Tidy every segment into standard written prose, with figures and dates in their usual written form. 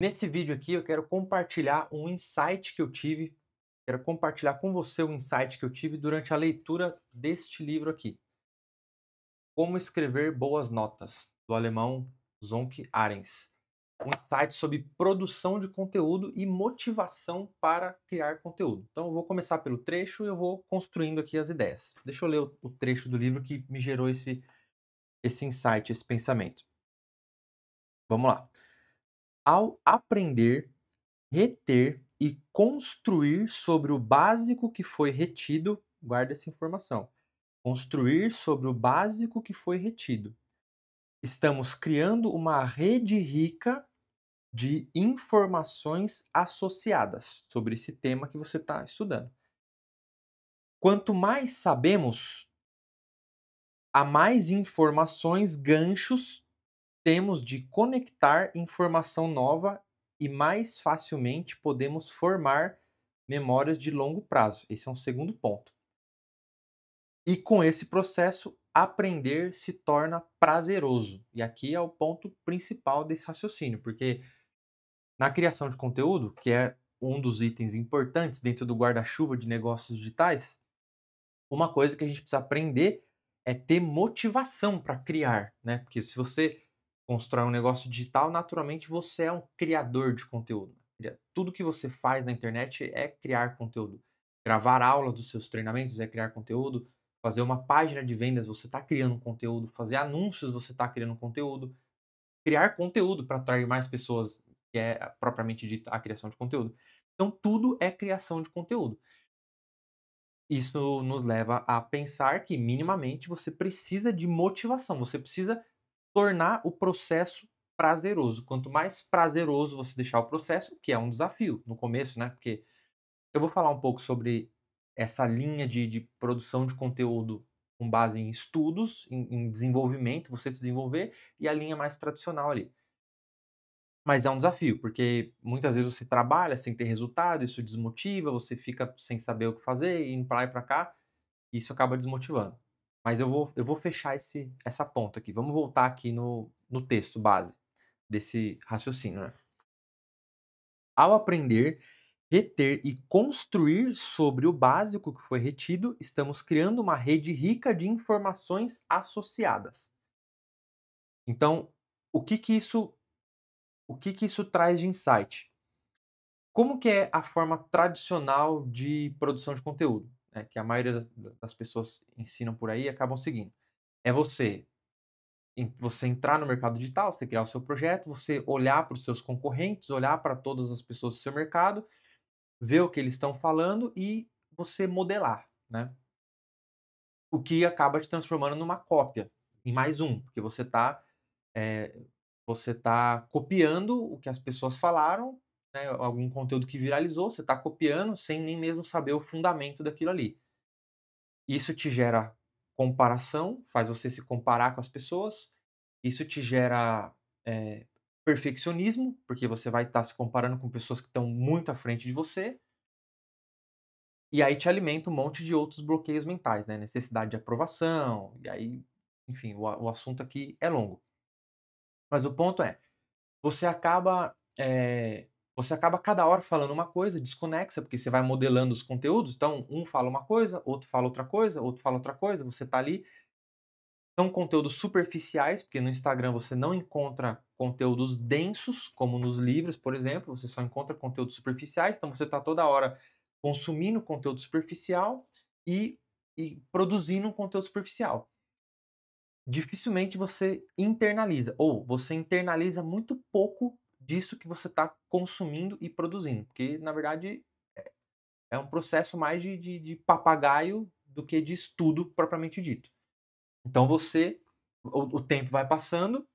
Nesse vídeo aqui eu quero compartilhar um insight que eu tive, quero compartilhar com você um insight que eu tive durante a leitura deste livro aqui, Como Escrever Boas Notas, do alemão Zonke Arens. Um insight sobre produção de conteúdo e motivação para criar conteúdo. Então eu vou começar pelo trecho e eu vou construindo aqui as ideias. Deixa eu ler o trecho do livro que me gerou esse insight, esse pensamento. Vamos lá. Ao aprender, reter e construir sobre o básico que foi retido, guarda essa informação. Construir sobre o básico que foi retido. Estamos criando uma rede rica de informações associadas sobre esse tema que você está estudando. Quanto mais sabemos, há mais informações, ganchos temos de conectar informação nova e mais facilmente podemos formar memórias de longo prazo. Esse é um segundo ponto. E com esse processo, aprender se torna prazeroso. E aqui é o ponto principal desse raciocínio, porque na criação de conteúdo, que é um dos itens importantes dentro do guarda-chuva de negócios digitais, uma coisa que a gente precisa aprender é ter motivação para criar, né? Porque se você constrói um negócio digital, naturalmente você é um criador de conteúdo. Tudo que você faz na internet é criar conteúdo. Gravar aulas dos seus treinamentos é criar conteúdo. Fazer uma página de vendas, você está criando conteúdo. Fazer anúncios, você está criando conteúdo. Criar conteúdo para atrair mais pessoas, que é propriamente dita a criação de conteúdo. Então, tudo é criação de conteúdo. Isso nos leva a pensar que minimamente você precisa de motivação, você precisa tornar o processo prazeroso. Quanto mais prazeroso você deixar o processo, que é um desafio no começo, né? Porque eu vou falar um pouco sobre essa linha de produção de conteúdo com base em estudos, em desenvolvimento, você se desenvolver, e a linha mais tradicional ali. Mas é um desafio, porque muitas vezes você trabalha sem ter resultado, isso desmotiva, você fica sem saber o que fazer, indo para lá e para cá. Isso acaba desmotivando. Mas eu vou fechar essa ponta aqui. Vamos voltar aqui no texto base desse raciocínio, né. Ao aprender, reter e construir sobre o básico que foi retido, estamos criando uma rede rica de informações associadas. Então, o que que isso traz de insight? Como que é a forma tradicional de produção de conteúdo, né, que a maioria das pessoas ensinam por aí e acabam seguindo? É você entrar no mercado digital, você criar o seu projeto, você olhar para os seus concorrentes, olhar para todas as pessoas do seu mercado, ver o que eles estão falando e você modelar, né. O que acaba te transformando numa cópia, em mais um, porque eh, você tá copiando o que as pessoas falaram, né, algum conteúdo que viralizou, você está copiando sem nem mesmo saber o fundamento daquilo ali. Isso te gera comparação, faz você se comparar com as pessoas, isso te gera, eh, perfeccionismo, porque você vai estar se comparando com pessoas que estão muito à frente de você, e aí te alimenta um monte de outros bloqueios mentais, né, necessidade de aprovação, e aí, enfim, o assunto aqui é longo. Mas o ponto é, você acaba, você acaba cada hora falando uma coisa desconexa, porque você vai modelando os conteúdos, então um fala uma coisa, outro fala outra coisa, outro fala outra coisa, você está ali. São conteúdos superficiais, porque no Instagram você não encontra conteúdos densos, como nos livros, por exemplo, você só encontra conteúdos superficiais, então você está toda hora consumindo conteúdo superficial e produzindo um conteúdo superficial. Dificilmente você internaliza, ou você internaliza muito pouco disso que você está consumindo e produzindo, porque na verdade é um processo mais de papagaio do que de estudo propriamente dito. Então o tempo vai passando,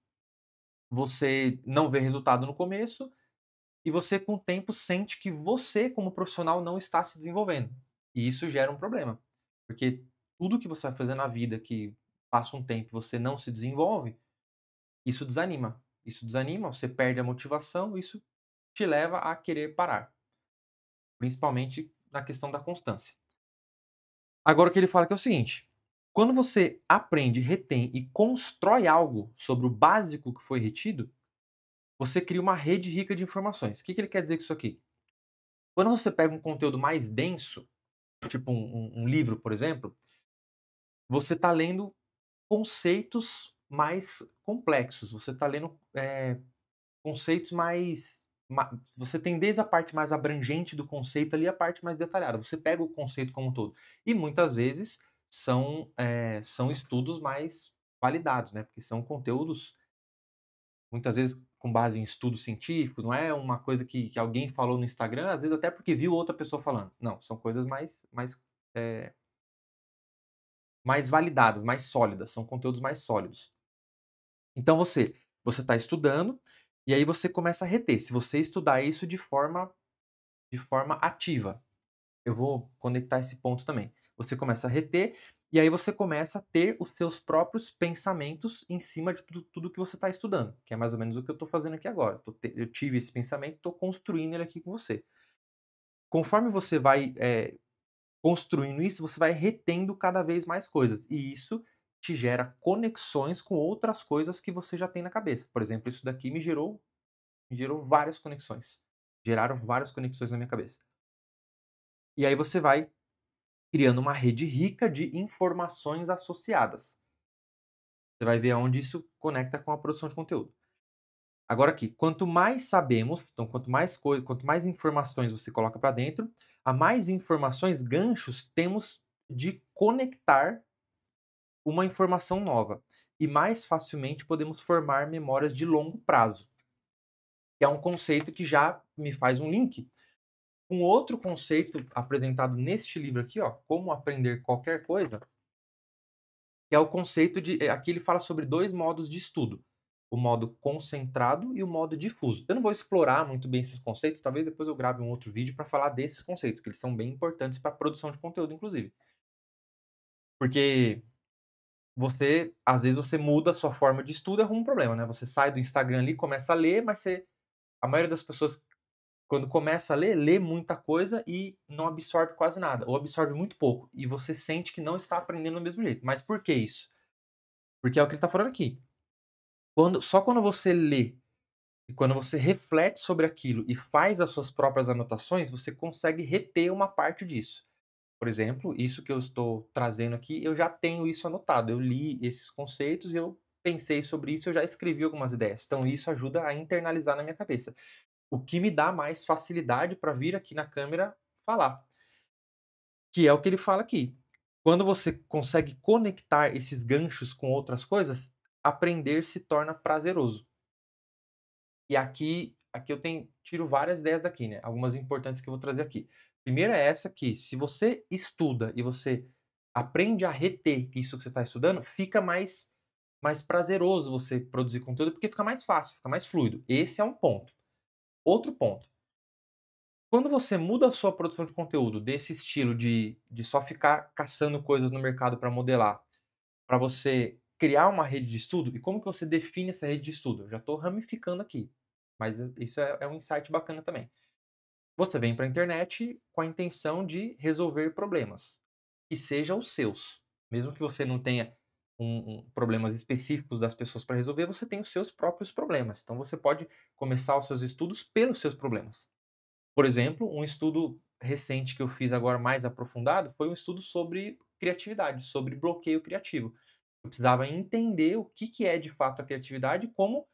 você não vê resultado no começo, e você com o tempo sente que você como profissional não está se desenvolvendo. E isso gera um problema, porque tudo que você vai fazer na vida que passa um tempo e você não se desenvolve, isso desanima. Isso desanima, você perde a motivação, isso te leva a querer parar, principalmente na questão da constância. Agora o que ele fala que é o seguinte: quando você aprende, retém e constrói algo sobre o básico que foi retido, você cria uma rede rica de informações. O que ele quer dizer com isso aqui? Quando você pega um conteúdo mais denso, tipo um livro, por exemplo, você está lendo conceitos mais complexos, você está lendo, conceitos mais você tem desde a parte mais abrangente do conceito ali, a parte mais detalhada. Você pega o conceito como um todo. E muitas vezes são estudos mais validados, né, porque são conteúdos, muitas vezes, com base em estudos científicos, não é uma coisa que alguém falou no Instagram, às vezes até porque viu outra pessoa falando. Não, são coisas eh, mais validadas, mais sólidas, são conteúdos mais sólidos. Então você está estudando, e aí você começa a reter. Se você estudar isso de forma ativa, eu vou conectar esse ponto também. Você começa a reter, e aí você começa a ter os seus próprios pensamentos em cima de tudo que você está estudando, que é mais ou menos o que eu estou fazendo aqui agora. Eu tive esse pensamento, estou construindo ele aqui com você. Conforme você vai, construindo isso, você vai retendo cada vez mais coisas, e isso te gera conexões com outras coisas que você já tem na cabeça. Por exemplo, isso daqui me gerou várias conexões. Geraram várias conexões na minha cabeça. E aí você vai criando uma rede rica de informações associadas. Você vai ver aonde isso conecta com a produção de conteúdo. Agora aqui, quanto mais sabemos, então quanto mais informações você coloca para dentro, a mais informações, ganchos temos de conectar uma informação nova. E mais facilmente podemos formar memórias de longo prazo, que é um conceito que já me faz um link. Um outro conceito apresentado neste livro aqui, ó, Como Aprender Qualquer Coisa, que é o conceito de. Aqui ele fala sobre dois modos de estudo: o modo concentrado e o modo difuso. Eu não vou explorar muito bem esses conceitos, talvez depois eu grave um outro vídeo para falar desses conceitos, que eles são bem importantes para a produção de conteúdo, inclusive. Porque às vezes, você muda a sua forma de estudo, é um problema, né? Você sai do Instagram ali, começa a ler, mas a maioria das pessoas, quando começa a ler, lê muita coisa e não absorve quase nada, ou absorve muito pouco, e você sente que não está aprendendo do mesmo jeito. Mas por que isso? Porque é o que ele está falando aqui. Só quando você lê e quando você reflete sobre aquilo e faz as suas próprias anotações, você consegue reter uma parte disso. Por exemplo, isso que eu estou trazendo aqui, eu já tenho isso anotado. Eu li esses conceitos e eu pensei sobre isso, eu já escrevi algumas ideias. Então isso ajuda a internalizar na minha cabeça. O que me dá mais facilidade para vir aqui na câmera falar. Que é o que ele fala aqui. Quando você consegue conectar esses ganchos com outras coisas, aprender se torna prazeroso. E aqui eu tiro várias ideias daqui, né, algumas importantes que eu vou trazer aqui. Primeira é essa que, se você estuda e você aprende a reter isso que você está estudando, fica mais prazeroso você produzir conteúdo, porque fica mais fácil, fica mais fluido. Esse é um ponto. Outro ponto, quando você muda a sua produção de conteúdo desse estilo de só ficar caçando coisas no mercado para modelar, para você criar uma rede de estudo, e como que você define essa rede de estudo? Eu já estou ramificando aqui, mas isso é um insight bacana também. Você vem para a internet com a intenção de resolver problemas, que sejam os seus. Mesmo que você não tenha problemas específicos das pessoas para resolver, você tem os seus próprios problemas. Então você pode começar os seus estudos pelos seus problemas. Por exemplo, um estudo recente que eu fiz agora mais aprofundado foi um estudo sobre criatividade, sobre bloqueio criativo. Eu precisava entender o que é de fato a criatividade e como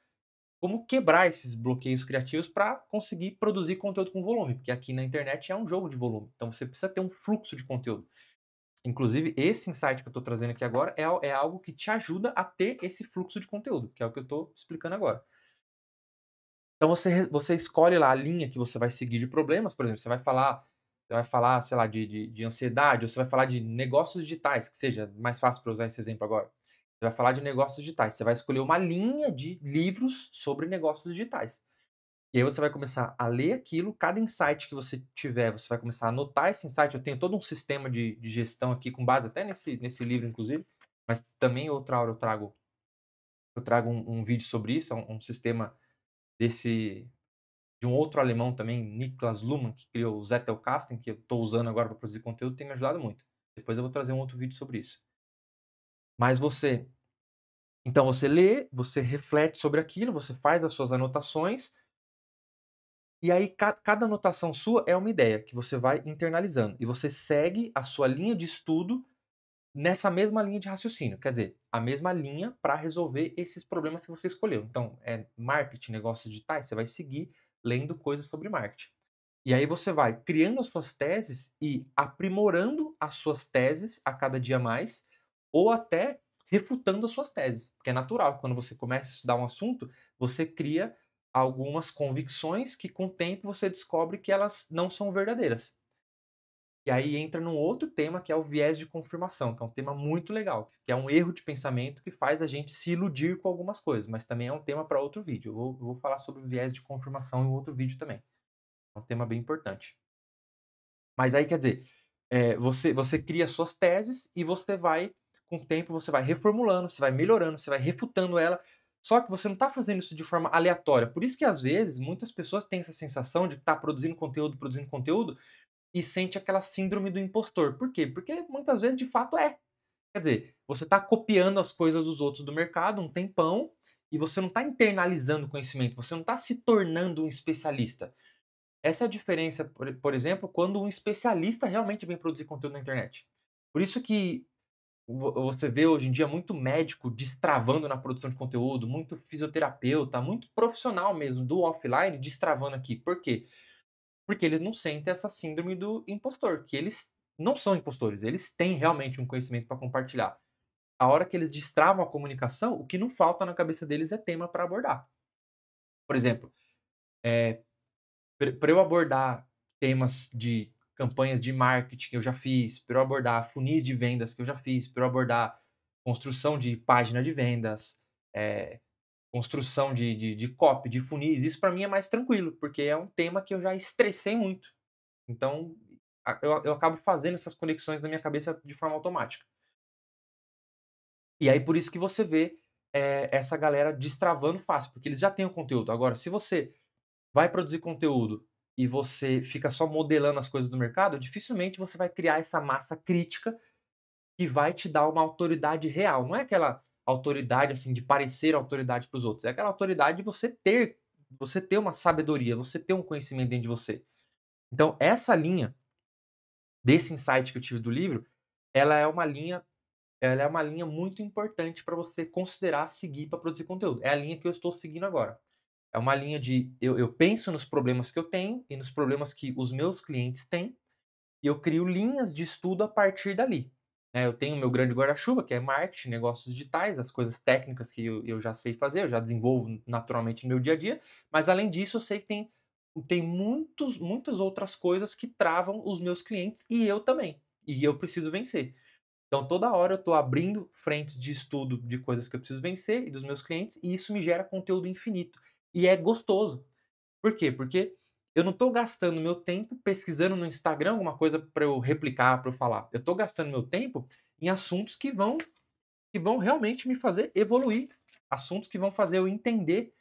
quebrar esses bloqueios criativos para conseguir produzir conteúdo com volume, porque aqui na internet é um jogo de volume, então você precisa ter um fluxo de conteúdo. Inclusive, esse insight que eu estou trazendo aqui agora é algo que te ajuda a ter esse fluxo de conteúdo, que é o que eu estou explicando agora. Então você escolhe lá a linha que você vai seguir de problemas, por exemplo, você vai falar, sei lá, de ansiedade, ou você vai falar de negócios digitais, que seja mais fácil para usar esse exemplo agora. Você vai falar de negócios digitais, você vai escolher uma linha de livros sobre negócios digitais. E aí você vai começar a ler aquilo, cada insight que você tiver, você vai começar a anotar esse insight. Eu tenho todo um sistema de gestão aqui, com base até nesse livro, inclusive, mas também outra hora eu trago um vídeo sobre isso, é um sistema desse de um outro alemão também, Niklas Luhmann, que criou o Zettelkasten, que eu estou usando agora para produzir conteúdo, tem me ajudado muito. Depois eu vou trazer um outro vídeo sobre isso. Mas você Então você lê, você reflete sobre aquilo, você faz as suas anotações, e aí cada anotação sua é uma ideia que você vai internalizando, e você segue a sua linha de estudo nessa mesma linha de raciocínio, quer dizer, a mesma linha para resolver esses problemas que você escolheu. Então, é marketing, negócios digitais, você vai seguir lendo coisas sobre marketing. E aí você vai criando as suas teses e aprimorando as suas teses a cada dia mais, ou até refutando as suas teses, porque é natural, quando você começa a estudar um assunto, você cria algumas convicções que com o tempo você descobre que elas não são verdadeiras. E aí entra num outro tema que é o viés de confirmação, que é um tema muito legal, que é um erro de pensamento que faz a gente se iludir com algumas coisas, mas também é um tema para outro vídeo. Eu vou falar sobre o viés de confirmação em outro vídeo também. É um tema bem importante. Mas aí quer dizer, você cria suas teses e você vai, com o tempo, você vai reformulando, você vai melhorando, você vai refutando ela. Só que você não está fazendo isso de forma aleatória. Por isso que às vezes muitas pessoas têm essa sensação de estar produzindo conteúdo e sente aquela síndrome do impostor. Por quê? Porque muitas vezes de fato é. Quer dizer, você está copiando as coisas dos outros do mercado um tempão e você não está internalizando o conhecimento, você não está se tornando um especialista. Essa é a diferença, por exemplo, quando um especialista realmente vem produzir conteúdo na internet. Por isso que você vê hoje em dia muito médico destravando na produção de conteúdo, muito fisioterapeuta, muito profissional mesmo do offline destravando aqui. Por quê? Porque eles não sentem essa síndrome do impostor, que eles não são impostores, eles têm realmente um conhecimento para compartilhar. A hora que eles destravam a comunicação, o que não falta na cabeça deles é tema para abordar. Por exemplo, para eu abordar temas de campanhas de marketing que eu já fiz, para eu abordar funis de vendas que eu já fiz, para eu abordar construção de página de vendas, eh, construção de copy, de funis, isso para mim é mais tranquilo, porque é um tema que eu já estressei muito. Então, eu acabo fazendo essas conexões na minha cabeça de forma automática. E aí por isso que você vê, essa galera destravando fácil, porque eles já têm o conteúdo. Agora, se você vai produzir conteúdo e você fica só modelando as coisas do mercado, dificilmente você vai criar essa massa crítica que vai te dar uma autoridade real. Não é aquela autoridade, assim, de parecer autoridade para os outros, é aquela autoridade de você ter uma sabedoria, você ter um conhecimento dentro de você. Então essa linha desse insight que eu tive do livro, ela é uma linha ela é uma linha muito importante para você considerar seguir para produzir conteúdo. É a linha que eu estou seguindo agora. É uma linha de eu penso nos problemas que eu tenho e nos problemas que os meus clientes têm, e eu crio linhas de estudo a partir dali. Eu tenho o meu grande guarda-chuva, que é marketing, negócios digitais, as coisas técnicas que eu já sei fazer, eu já desenvolvo naturalmente no meu dia a dia, mas além disso eu sei que tem muitas outras coisas que travam os meus clientes e eu também, e eu preciso vencer. Então toda hora eu estou abrindo frentes de estudo de coisas que eu preciso vencer e dos meus clientes, e isso me gera conteúdo infinito. E é gostoso. Por quê? Porque eu não estou gastando meu tempo pesquisando no Instagram alguma coisa para eu replicar, para eu falar. Eu estou gastando meu tempo em assuntos que vão realmente me fazer evoluir, assuntos que vão fazer eu entender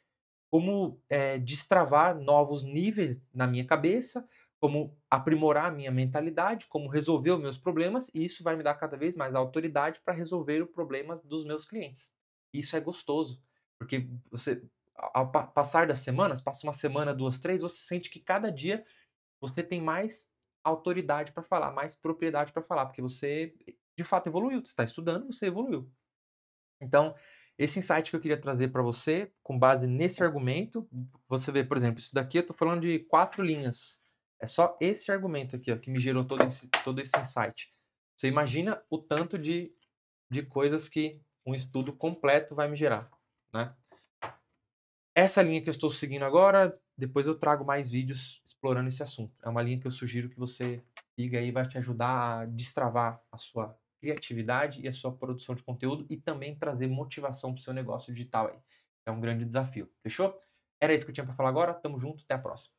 como, destravar novos níveis na minha cabeça, como aprimorar a minha mentalidade, como resolver os meus problemas, e isso vai me dar cada vez mais autoridade para resolver o problema dos meus clientes. Isso é gostoso, porque você ao passar das semanas, passa uma semana, 2, 3, você sente que cada dia você tem mais autoridade para falar, mais propriedade para falar, porque você de fato evoluiu, você está estudando, você evoluiu. Então, esse insight que eu queria trazer para você, com base nesse argumento, você vê, por exemplo, isso daqui eu estou falando de 4 linhas. É só esse argumento aqui, ó, que me gerou todo esse insight. Você imagina o tanto de coisas que um estudo completo vai me gerar, né? Essa linha que eu estou seguindo agora, depois eu trago mais vídeos explorando esse assunto. É uma linha que eu sugiro que você siga aí, vai te ajudar a destravar a sua criatividade e a sua produção de conteúdo e também trazer motivação para o seu negócio digital aí. É um grande desafio. Fechou? Era isso que eu tinha para falar agora. Tamo junto, até a próxima.